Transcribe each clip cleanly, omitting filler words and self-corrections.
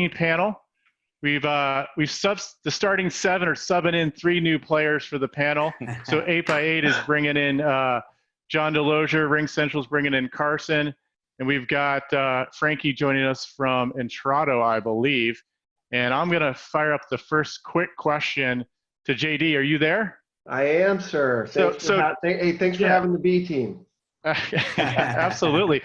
exciting panel. We've the starting 7 are subbing in 3 new players for the panel. So 8x8 is bringing in John Delosier, Ring Central's bringing in Carson, and we've got Frankie joining us from Intrado, I believe. And I'm gonna fire up the first quick question to JD. Are you there? I am, sir. Thanks for having the B team. Absolutely.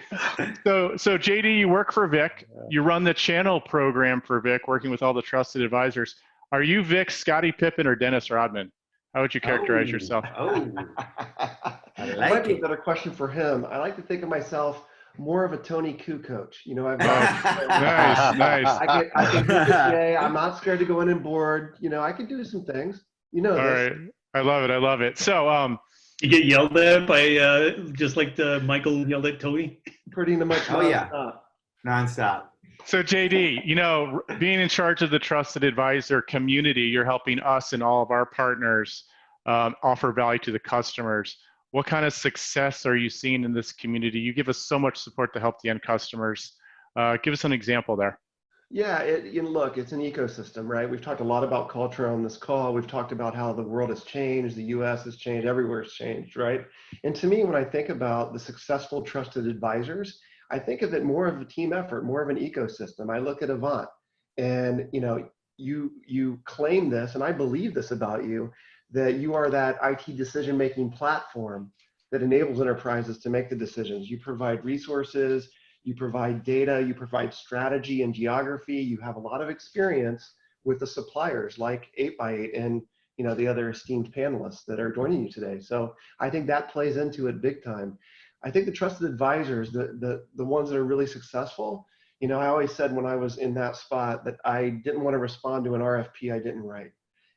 So JD, you work for Vic. You run the channel program for Vic, working with all the trusted advisors. Are you Vic, Scottie Pippen, or Dennis Rodman? How would you characterize yourself? That might be a better question for him. I like to think of myself more of a Tony Kukoc. You know, I've nice. I can do this day. I'm not scared to go in and board. You know, I can do some things. You know. All right. I love it. So you get yelled at by just like Michael yelled at Tony? Pretty much nonstop. So JD, you know, being in charge of the trusted advisor community, you're helping us and all of our partners offer value to the customers. What kind of success are you seeing in this community? You give us so much support to help the end customers. Give us an example there. Yeah, look, it's an ecosystem, right? We've talked a lot about culture on this call. We've talked about how the world has changed, the US has changed, everywhere's changed, right? And to me, when I think about the successful trusted advisors, I think of it more of a team effort, more of an ecosystem. I look at Avant, and you know, you claim this, and I believe this about you, that you are that IT decision-making platform that enables enterprises to make the decisions. You provide resources, you provide data, you provide strategy and geography. You have a lot of experience with the suppliers like 8x8 and you know the other esteemed panelists that are joining you today. So I think that plays into it big time. I think the trusted advisors, the ones that are really successful, you know, I always said when I was in that spot that I didn't want to respond to an RFP I didn't write.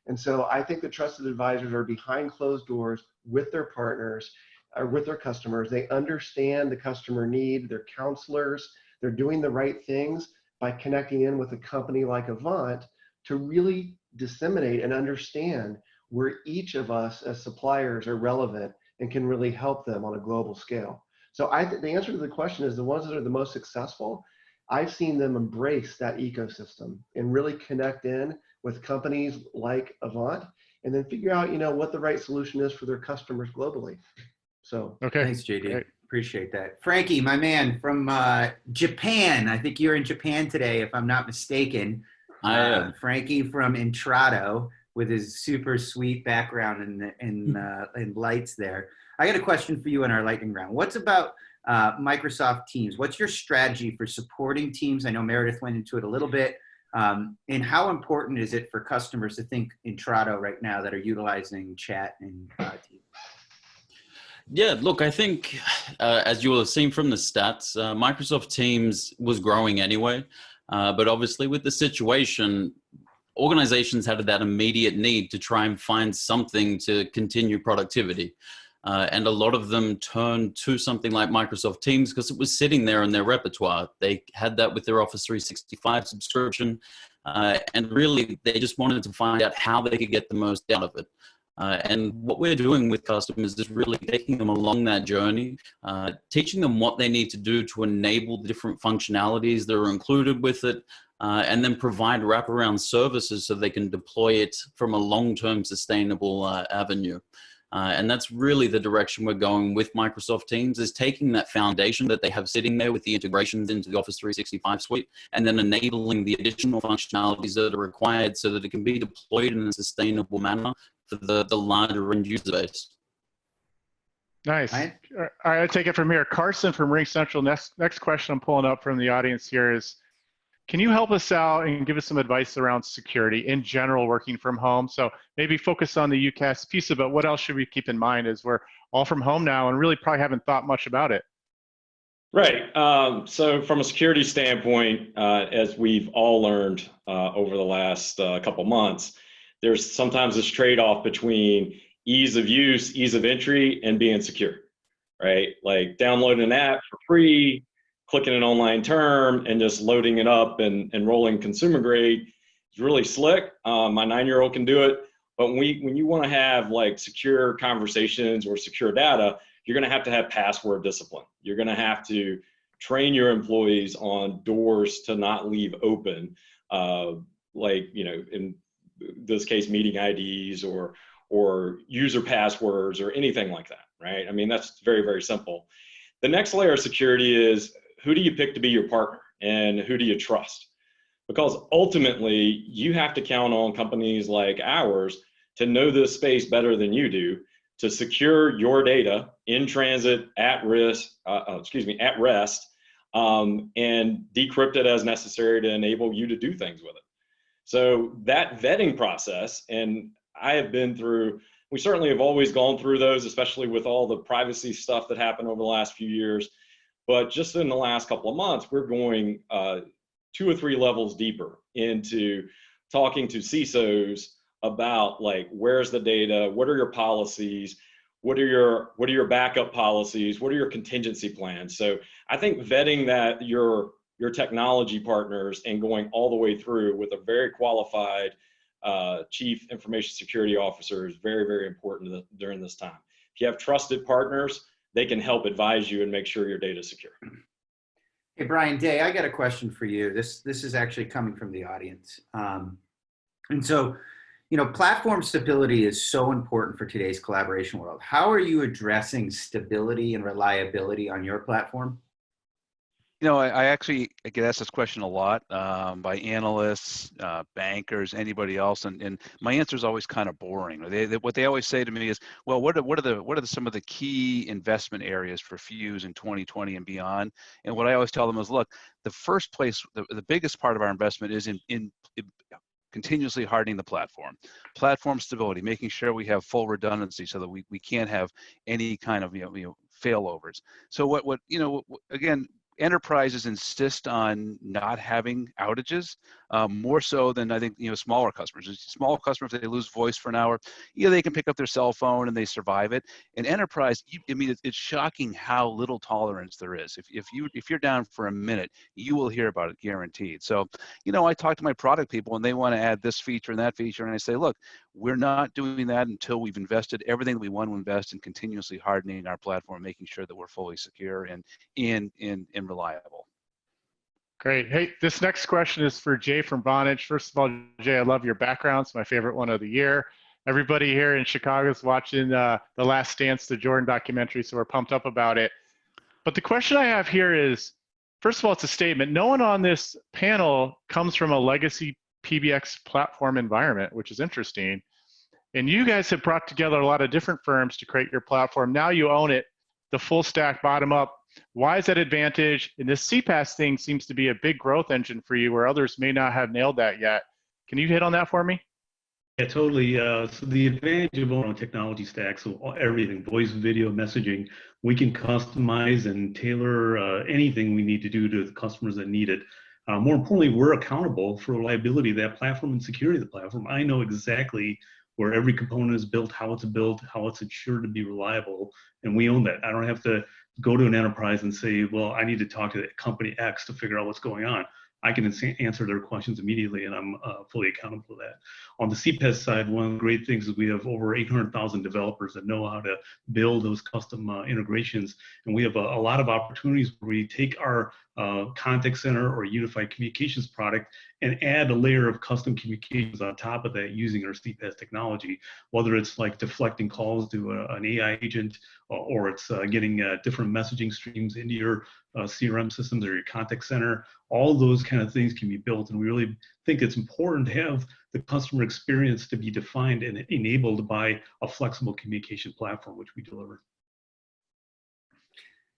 And so I think the trusted advisors are behind closed doors with their partners, with their customers. They understand the customer need, they're counselors, they're doing the right things by connecting in with a company like Avant to really disseminate and understand where each of us as suppliers are relevant and can really help them on a global scale. So the answer to the question is the ones that are the most successful, I've seen them embrace that ecosystem and really connect in with companies like Avant and then figure out, you know, what the right solution is for their customers globally. So okay, thanks, JD. Great. Appreciate that. Frankie, my man from Japan. I think you're in Japan today, if I'm not mistaken. I am. Frankie from Intrado with his super sweet background and lights there. I got a question for you in our lightning round. What's about Microsoft Teams? What's your strategy for supporting Teams? I know Meredith went into it a little bit. And how important is it for customers to think Intrado right now that are utilizing chat and Teams? Yeah, look, I think as you will have seen from the stats, Microsoft Teams was growing anyway. But obviously with the situation, organizations had that immediate need to try and find something to continue productivity. And a lot of them turned to something like Microsoft Teams because it was sitting there in their repertoire. They had that with their Office 365 subscription. And really, they just wanted to find out how they could get the most out of it. And what we're doing with customers is really taking them along that journey, teaching them what they need to do to enable the different functionalities that are included with it, and then provide wraparound services so they can deploy it from a long-term sustainable avenue. And that's really the direction we're going with Microsoft Teams, is taking that foundation that they have sitting there with the integrations into the Office 365 suite, and then enabling the additional functionalities that are required so that it can be deployed in a sustainable manner for the larger end user base. Nice. All right, I'll take it from here. Carson from Ring Central. Next question I'm pulling up from the audience here is, can you help us out and give us some advice around security in general working from home? So maybe focus on the UCaaS piece of it. What else should we keep in mind as we're all from home now and really probably haven't thought much about it? Right. So from a security standpoint, as we've all learned over the last couple months, there's sometimes this trade-off between ease of use, ease of entry, and being secure, right? Like downloading an app for free, clicking an online term, and just loading it up and rolling consumer grade is really slick. My 9-year-old can do it. But when you want to have like secure conversations or secure data, you're going to have password discipline. You're going to have to train your employees on doors to not leave open. like, in this case, meeting IDs or user passwords or anything like that, right? I mean, that's very, very simple. The next layer of security is, who do you pick to be your partner and who do you trust? Because ultimately, you have to count on companies like ours to know this space better than you do, to secure your data in transit, at rest, and decrypt it as necessary to enable you to do things with it. So that vetting process, and I have been through, we certainly have always gone through those, especially with all the privacy stuff that happened over the last few years. But just in the last couple of months, we're going 2 or 3 levels deeper into talking to CISOs about, like, where's the data, what are your policies, what are your backup policies, what are your contingency plans. So I think vetting that your technology partners and going all the way through with a very qualified chief information security officer is very, very important during this time. If you have trusted partners, they can help advise you and make sure your data is secure. Hey, Brian Day, I got a question for you. This is actually coming from the audience. And so, platform stability is so important for today's collaboration world. How are you addressing stability and reliability on your platform? I actually get asked this question a lot by analysts, bankers, anybody else, and my answer is always kind of boring. What they always say to me is, well, what are some of the key investment areas for Fuse in 2020 and beyond? And what I always tell them is, look, the first place, the biggest part of our investment is in continuously hardening the platform stability, making sure we have full redundancy so that we can't have any kind of failovers. So again, enterprises insist on not having outages more so than I think smaller customers. Small customers, if they lose voice for an hour, they can pick up their cell phone and they survive it. In enterprise, it's shocking how little tolerance there is. If you're down for a minute, you will hear about it, guaranteed. So I talk to my product people and they want to add this feature and that feature, and I say, look, we're not doing that until we've invested everything that we want to invest in continuously hardening our platform, making sure that we're fully secure and reliable. Great. Hey, this next question is for Jay from Vonage. First of all, Jay, I love your background. It's my favorite one of the year. Everybody here in Chicago is watching The Last Dance, the Jordan documentary, so we're pumped up about it. But the question I have here is, first of all, it's a statement. No one on this panel comes from a legacy PBX platform environment, which is interesting. And you guys have brought together a lot of different firms to create your platform. Now you own it, the full stack, bottom up. Why is that advantage? And this CPaaS thing seems to be a big growth engine for you where others may not have nailed that yet. Can you hit on that for me? Yeah, totally. So the advantage of owning technology stack, so everything, voice, video, messaging, we can customize and tailor anything we need to do to the customers that need it. More importantly, we're accountable for reliability of that platform and security of the platform. I know exactly where every component is built, how it's ensured to be reliable, and we own that. I don't have to go to an enterprise and say, well, I need to talk to company X to figure out what's going on. I can answer their questions immediately, and I'm fully accountable for that. On the CPaaS side, one of the great things is we have over 800,000 developers that know how to build those custom integrations, and we have a lot of opportunities where we take our contact center or unified communications product and add a layer of custom communications on top of that using our CPaaS technology, whether it's like deflecting calls to an AI agent or it's getting different messaging streams into your CRM systems or your contact center. All those kind of things can be built, and we really think it's important to have the customer experience to be defined and enabled by a flexible communication platform, which we deliver.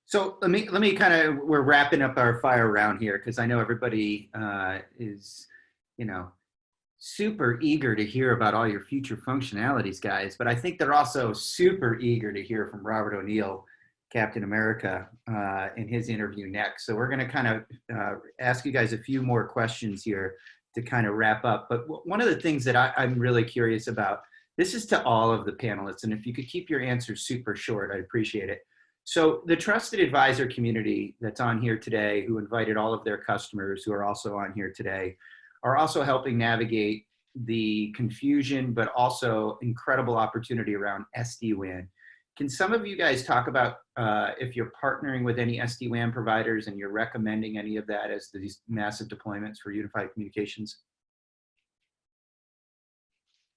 So let me kind of, we're wrapping up our fire round here because I know everybody is, super eager to hear about all your future functionalities, guys. But I think they're also super eager to hear from Robert O'Neill, Captain America, in his interview next. So we're going to kind of ask you guys a few more questions here to kind of wrap up. But one of the things that I'm really curious about, this is to all of the panelists, and if you could keep your answers super short, I'd appreciate it. So the trusted advisor community that's on here today, who invited all of their customers who are also on here today, are also helping navigate the confusion, but also incredible opportunity around SD-WAN. Can some of you guys talk about if you're partnering with any SD-WAN providers and you're recommending any of that as these massive deployments for unified communications?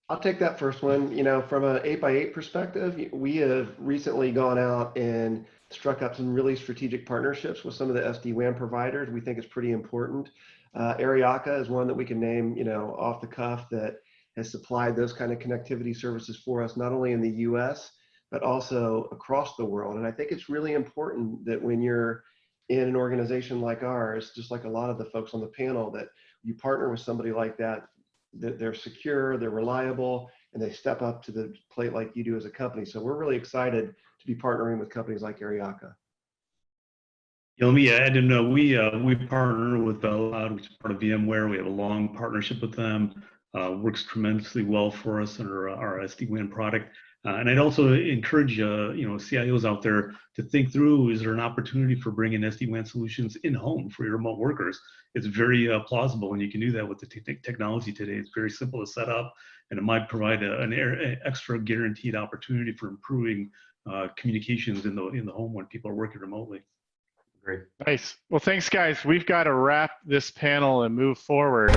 I'll take that first one. You know, from an 8x8 perspective, we have recently gone out and struck up some really strategic partnerships with some of the SD-WAN providers. We think it's pretty important. Ariaka is one that we can name, you know, off the cuff, that has supplied those kind of connectivity services for us, not only in the US, but also across the world. And I think it's really important that when you're in an organization like ours, just like a lot of the folks on the panel, that you partner with somebody like that, that they're secure, they're reliable, and they step up to the plate like you do as a company. So we're really excited to be partnering with companies like Ariaka. Let me add, and we partner with Bellloud, which is part of VMware. We have a long partnership with them. Works tremendously well for us under our SD-WAN product. And I'd also encourage CIOs out there to think through: is there an opportunity for bringing SD-WAN solutions in home for your remote workers? It's very plausible, and you can do that with the technology today. It's very simple to set up, and it might provide an extra guaranteed opportunity for improving communications in the home when people are working remotely. Great. Nice. Well, thanks, guys. We've got to wrap this panel and move forward.